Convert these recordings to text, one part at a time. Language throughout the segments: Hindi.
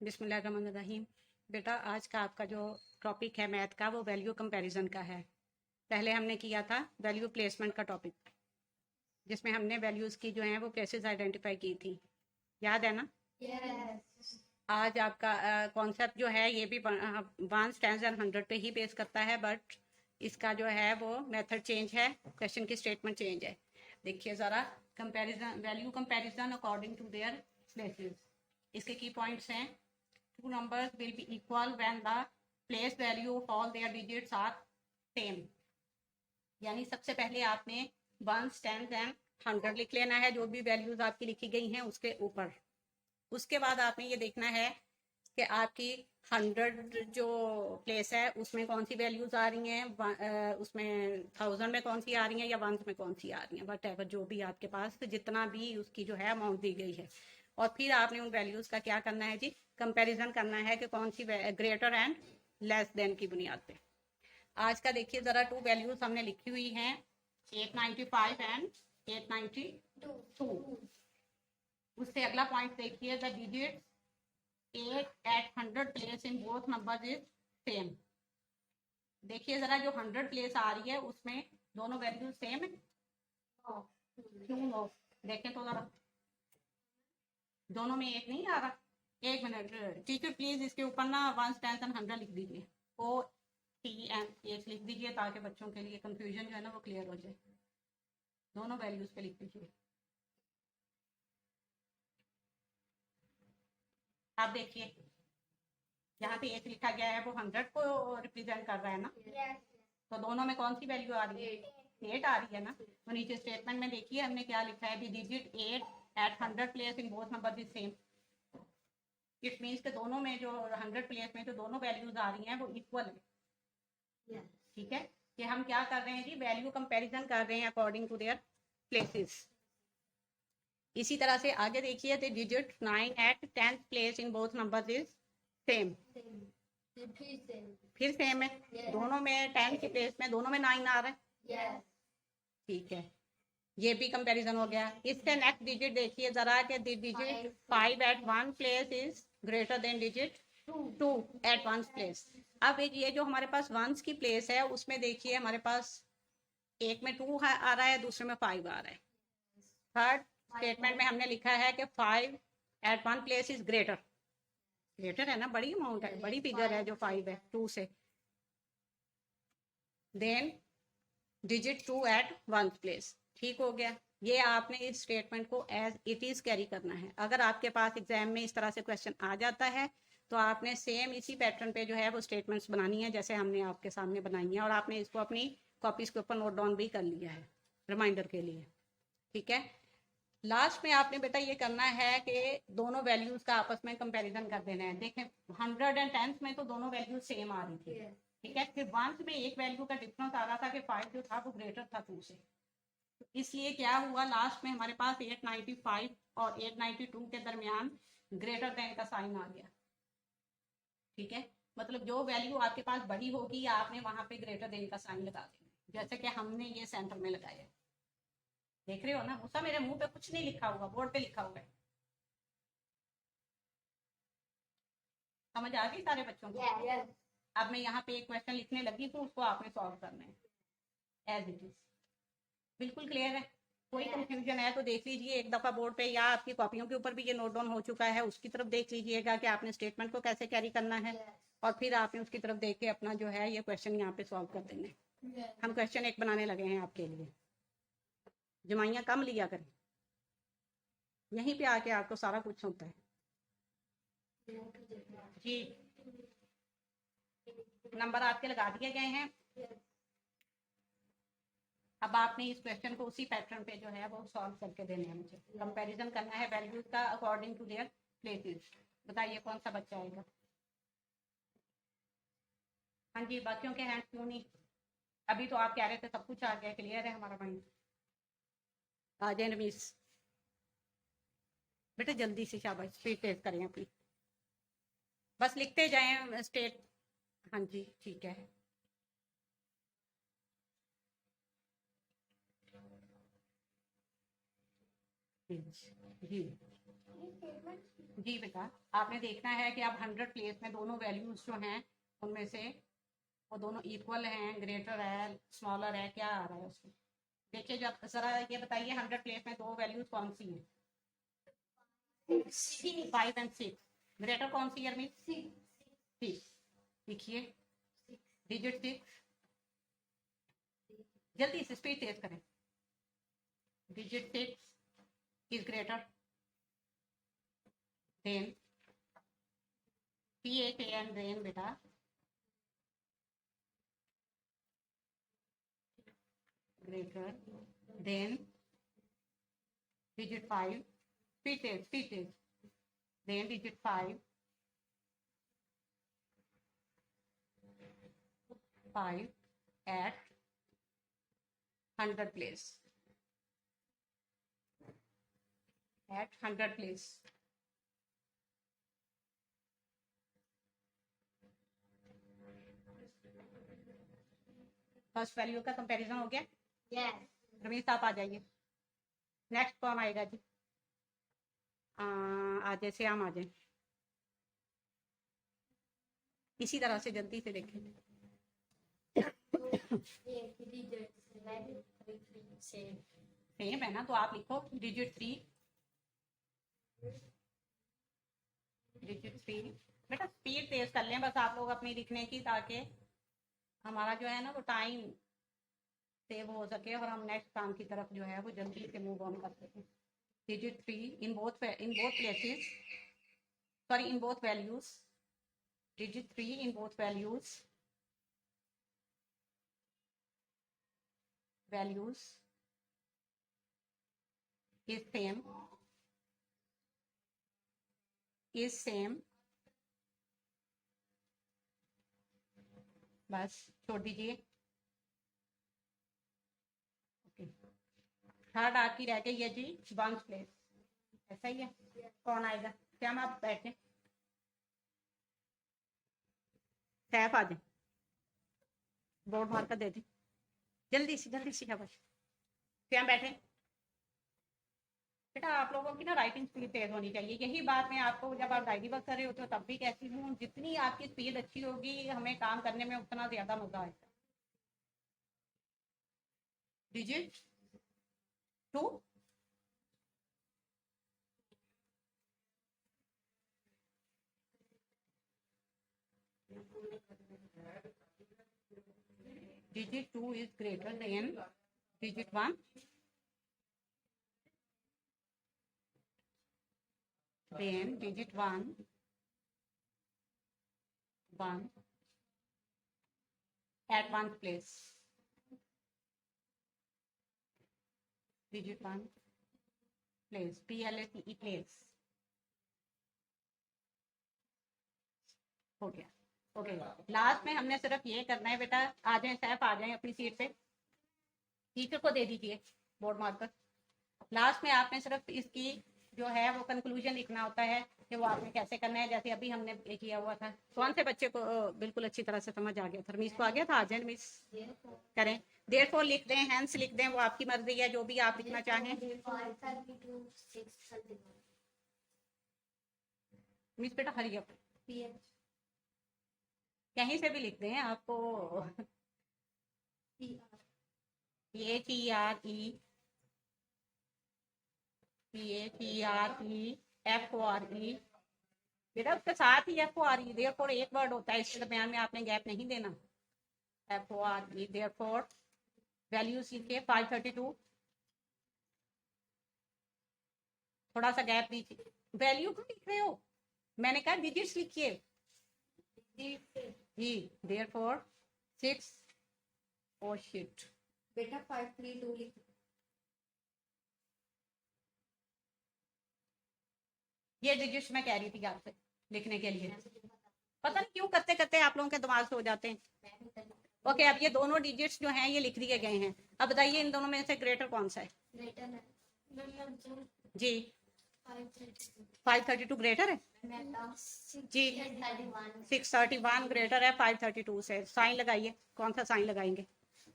बिस्मिल्लाहिर्रहमानिर्रहीम। बेटा आज का आपका जो टॉपिक है मैथ का वो वैल्यू कंपैरिजन का है। पहले हमने किया था वैल्यू प्लेसमेंट का टॉपिक, जिसमें हमने वैल्यूज़ की जो हैं वो प्लेसेस आइडेंटिफाई की थी। याद है ना? Yes. आज आपका कॉन्सेप्ट जो है ये भी 1 10 एंड 100 पे ही बेस करता है, बट इसका जो है वो मेथड चेंज है, क्वेश्चन की स्टेटमेंट चेंज है। देखिए ज़रा, comparison, value comparison according to their places. इसके की पॉइंट्स हैं: two numbers will be equal when the place value of all their digits are same। यानी सबसे पहले आपने 1 10 एंड 100 लिख लेना है, जो भी वैल्यूज आपकी लिखी गई हैं उसके ऊपर। उसके बाद आपने ये देखना है कि आपकी 100 जो प्लेस है उसमें कौन सी वैल्यूज आ रही हैं, उसमें 1000 में कौन सी आ रही हैं या 1 में कौन सी आ रही हैं, वट एवर जो भी आपके पास जितना भी उसकी जो है अमाउंट दी गई है। और फिर आपने उन वैल्यूज का क्या करना है जी, कंपैरिजन करना है कि कौन सी ग्रेटर एंड लेस देन की बुनियाद पे। आज का देखिए जरा, 2 वैल्यूज हमने लिखी हुई हैं, 895 एंड 892। उससे अगला पॉइंट देखिए, the digits 8 at 100 place in both numbers is same। देखिए जरा, जो 100 प्लेस आ रही है उसमें दोनों वैल्यू सेम है। क्यों नो? देखें तो जरा, दोनों में एक नहीं आ रहा। एक मिनट टीचर, प्लीज इसके ऊपर ना 1 10 एंड 100 लिख दीजिए, OTN लिख दीजिए, ताकि बच्चों के लिए कंफ्यूजन जो है ना वो क्लियर हो जाए। दोनों वैल्यूज पे लिख दीजिए। आप देखिए, यहाँ पे एक लिखा गया है वो 100 को रिप्रेजेंट कर रहा है ना। Yes. तो दोनों में कौन सी वैल्यू आ रही है? 8 आ रही है ना। तो नीचे स्टेटमेंट में देखिए हमने क्या लिखा है, the digit 8 at 100 place in both number is same. It means के दोनों में जो 100 प्लेस में जो दोनों वैल्यूज आ रही हैं वो इक्वल है। Yes. ठीक है, कि हम क्या कर रहे हैं जी, वैल्यू कंपैरिजन कर रहे हैं अकॉर्डिंग टू देयर प्लेसेस। इसी तरह से आगे देखिए, the digit 9 at 10th place in both numbers is same. Same. Same. फिर सेम है। Yes. दोनों में 10 की प्लेस में दोनों में 9 आ रहा है। Yes. ठीक है, ये भी कंपैरिजन हो गया। इससे नेक्स्ट डिजिट देखिए जरा, कि digit 5 at 1 place is greater then digit 2 at 1 place. अब ये जो हमारे पास 1 की प्लेस है उसमें देखिए हमारे पास एक में 2 आ रहा है, दूसरे में 5 आ रहा है। थर्ड स्टेटमेंट में हमने लिखा है कि 5 at 1 place is greater. Greater है ना, बड़ी अमाउंट है, बड़ी फिगर है जो 5 है 2 से। Then digit 2 at 1 place. ठीक हो गया। ये आपने इस स्टेटमेंट को एज इट इज कैरी करना है। अगर आपके पास एग्जाम में इस तरह से क्वेश्चन आ जाता है तो आपने सेम इसी पैटर्न पे जो है वो स्टेटमेंट्स बनानी है, जैसे हमने आपके सामने बनाई है, और आपने इसको अपनी कॉपीज के ऊपर नोट डाउन भी कर लिया है रिमाइंडर के लिए। ठीक है, लास्ट में आपने बेटा ये करना है कि दोनों वैल्यूज का आपस में कंपैरिजन कर देना है। देखें 100 एंड 10 में तो दोनों वैल्यूज सेम आ रही थी। Yes. ठीक है, फिर 1 में एक वैल्यू का डिफरेंस आ रहा था कि 5 जो था वो ग्रेटर था 2 से। तो इसलिए क्या हुआ, लास्ट में हमारे पास 895 और 892 के दरमियान ग्रेटर देन का साइन आ गया। ठीक है, मतलब जो वैल्यू आपके पास बड़ी होगी आपने वहां पे ग्रेटर देन का साइन लगा देना, जैसे कि हमने ये सेंटर में लगाया। देख रहे हो ना, मुसा मेरे मुंह पे कुछ नहीं लिखा हुआ, बोर्ड पे लिखा हुआ है। समझ आ गई सारे बच्चों को? Yes. अब मैं यहाँ पे एक क्वेश्चन लिखने लगी हूँ, उसको आपने सॉल्व करना है एज इट इज। बिल्कुल क्लियर है? कोई कंफ्यूजन है तो देख लीजिए एक दफा बोर्ड पे, या आपकी कॉपियों के ऊपर भी ये नोट डाउन हो चुका है, उसकी तरफ देख लीजिएगा कि आपने स्टेटमेंट को कैसे कैरी करना है, और फिर आपने उसकी तरफ देख के अपना जो है ये क्वेश्चन यहाँ पे सॉल्व कर देना है। Yes. हम क्वेश्चन एक बनाने लगे हैं आपके लिए, जमाइयाँ कम लिया करें, यहीं पे आके आपको सारा कुछ होता है जी। नंबर आपके लगा दिए गए हैं। अब आपने इस क्वेश्चन को उसी पैटर्न पे जो है वो सॉल्व करके देने हैं मुझे। कंपैरिजन करना है वैल्यूज का अकॉर्डिंग टू देयर प्लेसेस। बताइए कौन सा बच्चा आएगा? हाँ जी, बाकियों के हैंड क्यों नहीं? अभी तो आप कह रहे थे सब कुछ आ गया, क्लियर है हमारा माइंड। आ जाए रमीश बेटा, जल्दी से, शाबाश, स्पीड तेज करें अपनी, बस लिखते जाएं स्टेट। हाँ जी ठीक है। जी, जी बेटा, आपने देखना है कि आप 100 प्लेस में दोनों वैल्यूज जो हैं उनमें से वो दोनों इक्वल हैं, ग्रेटर है, स्मॉलर है, क्या आ रहा है उसमें। देखिए जब जरा ये बताइए 100 प्लेस में दो वैल्यूज कौन सी हैं? 5 एंड 6। ग्रेटर कौन सी है अरमीन? 6। लिखिए डिजिट 6, जल्दी से स्पीड तेज करें। Digit 6 is greater than PHAN then बेटा greater than digit 5, speed test, then digit 5 at 100 place, at 100 place. First value का कंपैरिजन हो गया। Yes. रमेश आप आ जाइए। नेक्स्ट कौन आएगा जी? आ जाए, श्याम आ जाए। इसी तरह से जल्दी से देखें। सेम है ना, तो आप लिखो डिजिट 3, डिजिट 3। बेटा स्पीड तेज कर लें बस आप लोग अपनी लिखने की, ताकि हमारा जो है ना वो टाइम सेव हो सके और हम नेक्स्ट काम की तरफ जो है वो जल्दी से मूव ऑन कर सकें। Digit 3 in both places, sorry in both values, digit 3 in both values is same बस छोड़ दीजिए। ओके, थर्ड आपकी रह गई है जी वंस प्लेस, ऐसा ही है। कौन आएगा? क्या हम आप बैठे सैफ आ जाए, बोर्ड मार्कर दे दी जल्दी से शाबाश। क्या बैठे बेटा, आप लोगों की ना राइटिंग स्पीड तेज होनी चाहिए। यही बात मैं आपको जब आप डायरी वर्क कर रहे होते हो तब भी कहती हूँ, जितनी आपकी स्पीड अच्छी होगी हमें काम करने में उतना ज्यादा मजा आएगा। Digit 2 digit 2 is greater than digit 1, then digit 1 at one place, digit 1 place, PLACE place। हो गया, ओके। लास्ट में हमने सिर्फ ये करना है बेटा, आ जाए सैफ, आ जाए अपनी सीट पे, टीचर को दे दीजिए बोर्ड मार्कर। लास्ट में आपने सिर्फ इसकी जो है वो कंक्लूजन लिखना होता है कि वो आपने कैसे करना है, जैसे अभी हमने किया हुआ था। कौन से बच्चे को बिल्कुल अच्छी तरह से समझ आ गया था? रमीश को आ गया था? आ जाए मिस करें। देयरफॉर लिख दें, हैंस लिख दें, वो आपकी मर्जी है, जो भी आप लिखना चाहें। मिस बेटा हरी अप, कहीं से भी लिख दें आपको। PHERE बेटा उसके साथ ही FORE, देयरफॉर एक वर्ड होता है, इसके दरमियान में आपने गैप नहीं देना। FORE, देयरफॉर वैल्यूज लिखिए 532, थोड़ा सा गैप दीजिए। वैल्यू क्यों लिख रहे हो? मैंने कहा डिजिट्स लिखिए जी। देयरफॉर 6, ओ शिट बेटा 532 लिख। ये डिजिट्स मैं कह रही थी आपसे लिखने के लिए, पता नहीं क्यों करते करते आप लोगों के दिमाग से हो जाते हैं। ओके, अब ये दोनों डिजिट्स जो हैं ये लिख दिए गए हैं। अब बताइए इन दोनों में से ग्रेटर कौन सा है? जी 532 ग्रेटर है जी। 631 ग्रेटर है 532 से। साइन लगाइए, कौन सा साइन लगाएंगे?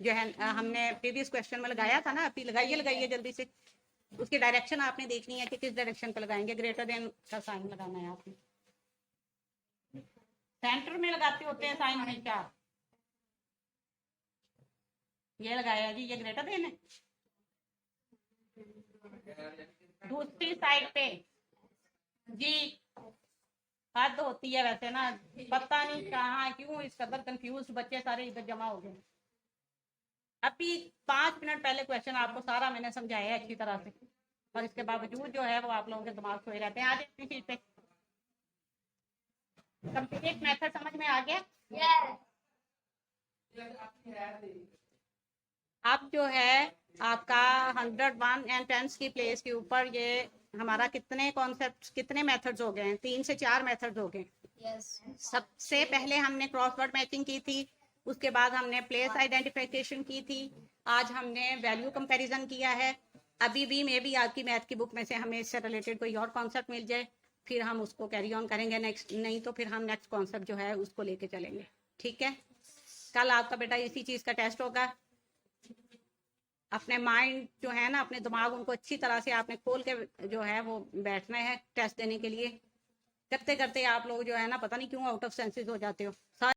जो है हमने प्रीवियस क्वेश्चन में लगाया था ना, अभी लगाइए जल्दी से। उसकी डायरेक्शन आपने देखनी है कि किस डायरेक्शन पे लगाएंगे। ग्रेटर देन का साइन लगाना है आपने, सेंटर में लगाते होते हैं साइन हमेशा। ये लगाया जी, ये ग्रेटर देन है। दूसरी साइड पे जी हद होती है वैसे ना, पता नहीं कहाँ क्यों इस कदर कंफ्यूज बच्चे सारे इधर जमा हो गए। अभी 5 मिनट पहले क्वेश्चन आपको सारा मैंने समझाया है अच्छी तरह से, और इसके बावजूद जो है वो आप लोगों के दिमाग सोए रहते हैं। आज अपनी चीज पे कंप्लीट मेथड समझ में आ गया। अब जो है आपका 101 एंड 10 की प्लेस के ऊपर ये हमारा कितने कॉन्सेप्ट, कितने मेथड्स हो गए हैं? 3 से 4 मेथड्स हो गए। सबसे पहले हमने क्रॉसवर्ड मैचिंग की थी, उसके बाद हमने प्लेस आइडेंटिफिकेशन की थी, आज हमने वैल्यू कंपैरिजन किया है। अभी भी मे बी आपकी मैथ की बुक में से हमें इससे रिलेटेड कोई और कॉन्सेप्ट मिल जाए, फिर हम उसको कैरी ऑन करेंगे नेक्स्ट, नहीं तो फिर हम नेक्स्ट कॉन्सेप्ट जो है उसको लेके चलेंगे। ठीक है, कल आपका बेटा इसी चीज़ का टेस्ट होगा। अपने माइंड जो है ना, अपने दिमाग, उनको अच्छी तरह से आपने खोल के जो है वो बैठना है टेस्ट देने के लिए। करते करते आप लोग जो है ना, पता नहीं क्यों आउट ऑफ सेंसेस हो जाते हो।